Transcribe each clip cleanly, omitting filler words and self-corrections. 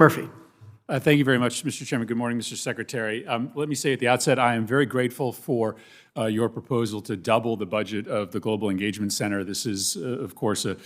Murphy. Thank you very much, Mr. Chairman. Good morning, Mr. Secretary. Let me say at the outset, I am very grateful for your proposal to double the budget of the Global Engagement Center. This is, of course, a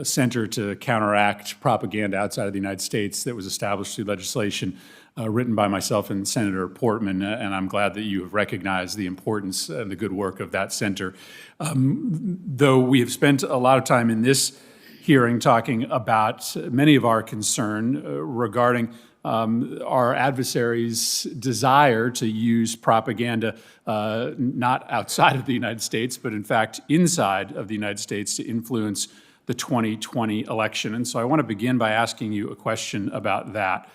center to counteract propaganda outside of the United States that was established through legislation written by myself and Senator Portman, and I'm glad that you have recognized the importance and the good work of that center. Though we have spent a lot of time in this hearing talking about many of our concern regarding our adversaries' desire to use propaganda not outside of the United States, but in fact inside of the United States to influence the 2020 election. And so I want to begin by asking you a question about that.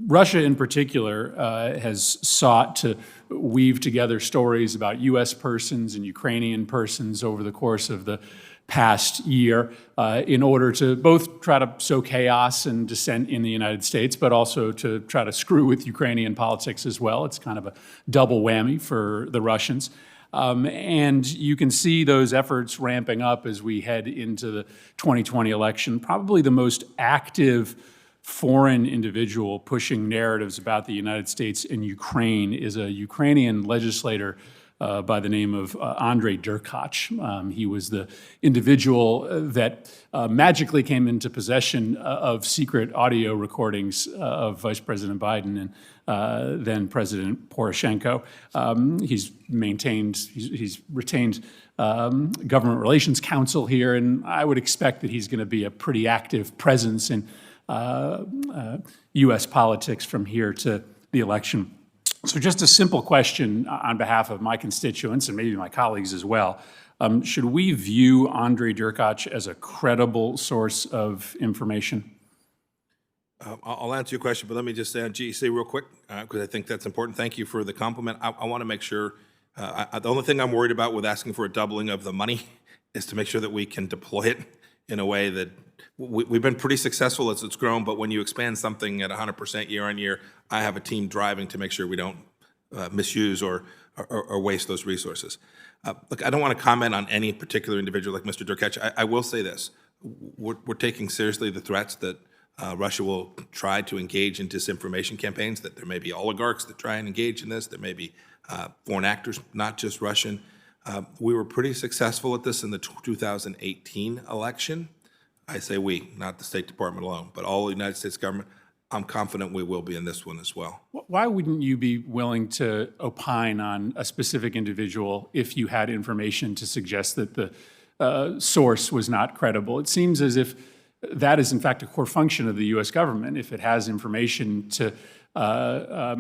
Russia in particular has sought to weave together stories about U.S. persons and Ukrainian persons over the course of the past year in order to both try to sow chaos and dissent in the United States, but also to try to screw with Ukrainian politics as well. It's kind of a double whammy for the Russians. And you can see those efforts ramping up as we head into the 2020 election. Probably the most active foreign individual pushing narratives about the United States and Ukraine is a Ukrainian legislator by the name of Andrei Derkach. He was the individual that magically came into possession of secret audio recordings of Vice President Biden and then President Poroshenko. He's retained government relations counsel here, and I would expect that he's going to be a pretty active presence in U.S. politics from here to the election. So just a simple question on behalf of my constituents and maybe my colleagues as well. Should we view Andrei Derkach as a credible source of information? I'll answer your question, but let me just say on GEC real quick, because I think that's important. Thank you for the compliment. I want to make sure, the only thing I'm worried about with asking for a doubling of the money is to make sure that we can deploy it in a way that we've been pretty successful as it's grown, but when you expand something at 100% year on year, I have a team driving to make sure we don't misuse or waste those resources. Look, I don't want to comment on any particular individual like Mr. Derkach. I will say this. We're taking seriously the threats that Russia will try to engage in disinformation campaigns, that there may be oligarchs that try and engage in this, there may be foreign actors, not just Russian. We were pretty successful at this in the 2018 election. I say we, not the State Department alone, but all the United States government. I'm confident we will be in this one as well. Why wouldn't you be willing to opine on a specific individual if you had information to suggest that the source was not credible? It seems as if that is in fact a core function of the U.S. government. If it has information to that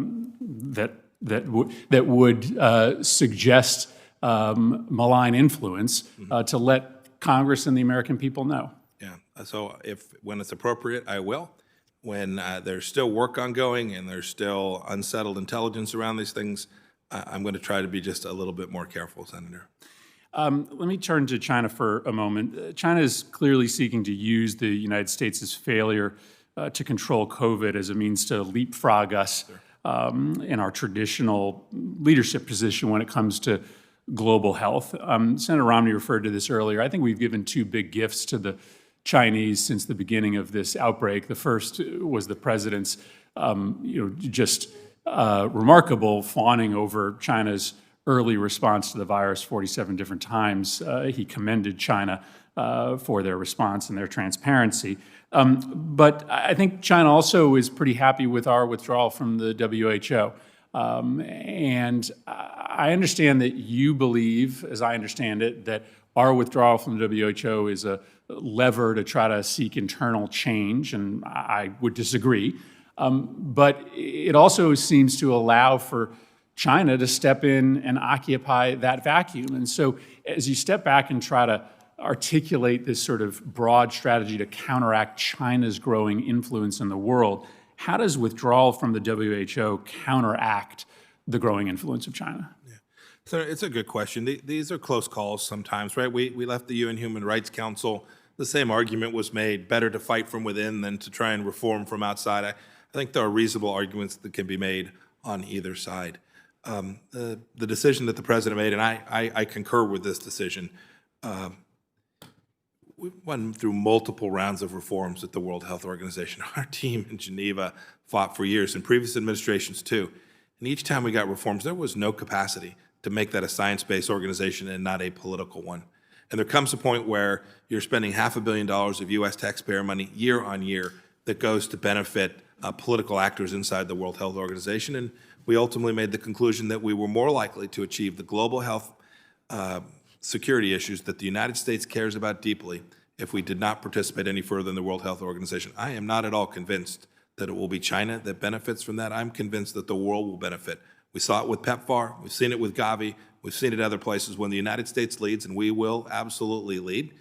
would suggest malign influence, to let Congress and the American people know. Yeah. So when it's appropriate, I will. When there's still work ongoing and there's still unsettled intelligence around these things, I'm going to try to be just a little bit more careful, Senator. Let me turn to China for a moment. China is clearly seeking to use the United States' failure to control COVID as a means to leapfrog us in our traditional leadership position when it comes to global health. Senator Romney referred to this earlier. I think we've given two big gifts to the Chinese since the beginning of this outbreak. The first was the president's, just remarkable fawning over China's early response to the virus 47 different times. He commended China for their response and their transparency. But I think China also is pretty happy with our withdrawal from the WHO. And I understand that you believe, as I understand it, that our withdrawal from the WHO is a lever to try to seek internal change, and I would disagree. But it also seems to allow for China to step in and occupy that vacuum. And so as you step back and try to articulate this sort of broad strategy to counteract China's growing influence in the world, how does withdrawal from the WHO counteract the growing influence of China? Yeah. So it's a good question. These are close calls sometimes, right? We left the UN Human Rights Council. The same argument was made, better to fight from within than to try and reform from outside. I think there are reasonable arguments that can be made on either side. The decision that the president made, and I concur with this decision, we went through multiple rounds of reforms at the World Health Organization. Our team in Geneva fought for years, and previous administrations too. And each time we got reforms, there was no capacity to make that a science-based organization and not a political one. And there comes a point where you're spending $500 million of U.S. taxpayer money year on year that goes to benefit political actors inside the World Health Organization. And we ultimately made the conclusion that we were more likely to achieve the global health security issues that the United States cares about deeply if we did not participate any further in the World Health Organization. I am not at all convinced that it will be China that benefits from that. I'm convinced that the world will benefit. We saw it with PEPFAR, we've seen it with Gavi, we've seen it other places. When the United States leads, and we will absolutely lead,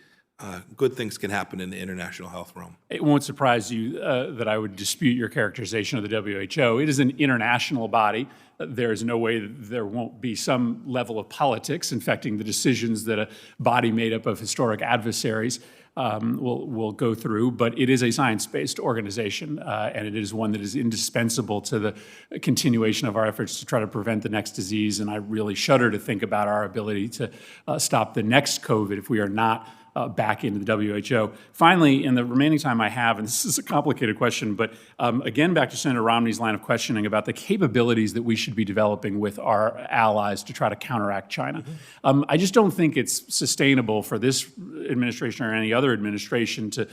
good things can happen in the international health realm. It won't surprise you that I would dispute your characterization of the WHO. It is an international body. There is no way that there won't be some level of politics infecting the decisions that a body made up of historic adversaries will go through, but it is a science-based organization, and it is one that is indispensable to the continuation of our efforts to try to prevent the next disease. And I really shudder to think about our ability to stop the next COVID if we are not back into the WHO. Finally, in the remaining time I have, and this is a complicated question, but again, back to Senator Romney's line of questioning about the capabilities that we should be developing with our allies to try to counteract China. I just don't think it's sustainable for this administration or any other administration to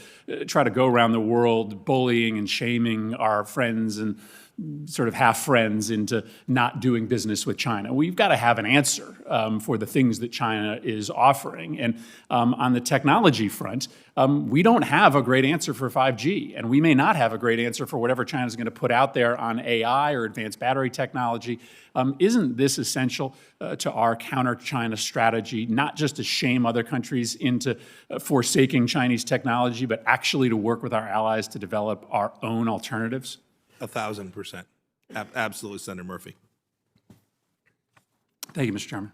try to go around the world bullying and shaming our friends and sort of half friends into not doing business with China. We've got to have an answer for the things that China is offering. And on the technology front, we don't have a great answer for 5G, and we may not have a great answer for whatever China's going to put out there on AI or advanced battery technology. Isn't this essential to our counter-China strategy, not just to shame other countries into forsaking Chinese technology, but actually to work with our allies to develop our own alternatives? 1,000%. Absolutely, Senator Murphy. Thank you, Mr. Chairman.